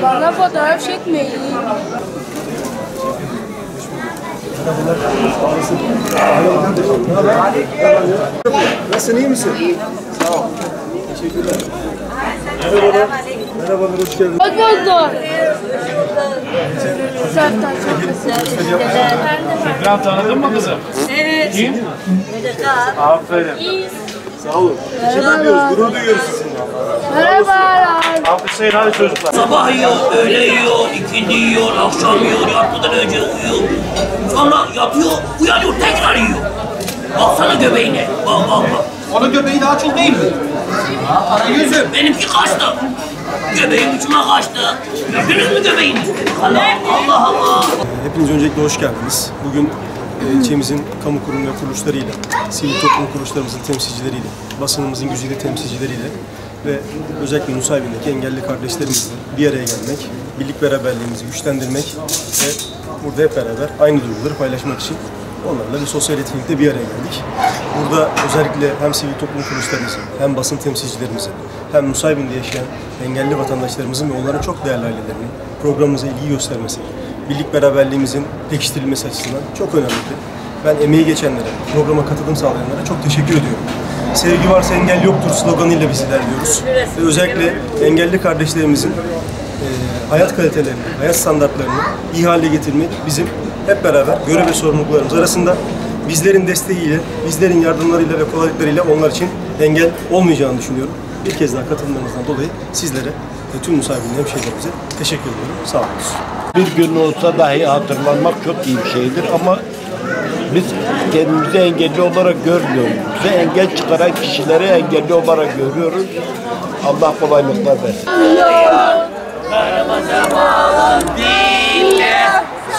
Bana fotoğraf çekmeyin. Nasılsın, iyi misin? İyi. Sağ ol. Teşekkürler. Merhabalar. Merhabalar, hoş geldiniz. Hoş bulduk. Zaten çok güzel. İkram tanıdın mı kızım? Evet. Kim? Aferin. Sağ olun. Teşekkür ediyoruz, gurur duyuyoruz sizinle. Merhabalar. Alkışlayın hadi çocuklar. Sabah yiyor, öğle yiyor, ikindi yiyor, akşam yiyor, yatmadan önce uyuyor. Sonra yatıyor, uyanıyor, tekrar yiyor. Baksana göbeğine, bak bak bak. Onun göbeği daha çok değil mi? Yüzüm, benimki kaçtı. Göbeğim ucuma kaçtı. Gördünüz mü göbeğimi? Allah Allah. Hepiniz öncelikle hoş geldiniz. Bugün ilçemizin kamu kurum ve kuruluşlarıyla, sivil toplum kuruluşlarımızın temsilcileriyle, basınımızın güzide temsilcileriyle ve özellikle Nusaybin'deki engelli kardeşlerimizle bir araya gelmek, birlik beraberliğimizi güçlendirmek ve burada hep beraber aynı duyguları paylaşmak için onlarla bir sosyal etkinlikte bir araya geldik. Burada özellikle hem sivil toplum kuruluşlarımızın, hem basın temsilcilerimizin, hem Nusaybin'de yaşayan engelli vatandaşlarımızın ve onların çok değerli ailelerinin programımıza ilgi göstermesi, birlik beraberliğimizin pekiştirilmesi açısından çok önemlidir. Ben emeği geçenlere, programa katılım sağlayanlara çok teşekkür ediyorum. Sevgi varsa engel yoktur sloganıyla biz ilerliyoruz. Ve özellikle engelli kardeşlerimizin hayat kalitelerini, hayat standartlarını iyi hale getirmek bizim hep beraber görev ve sorumluluklarımız arasında. Bizlerin desteğiyle, bizlerin yardımlarıyla ve kolaylıklarıyla onlar için engel olmayacağını düşünüyorum. Bir kez daha katılımlarınızdan dolayı sizlere ve tüm Nusaybin'in hemşehrilerimize teşekkür ediyorum. Sağ olun. Bir gün olsa dahi hatırlanmak çok iyi bir şeydir ama biz kendimizi engelli olarak görmüyoruz. Bize engel çıkaran kişileri engelli olarak görüyoruz. Allah kolaylıklar versin.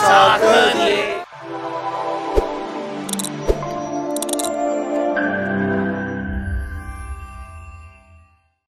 Sakın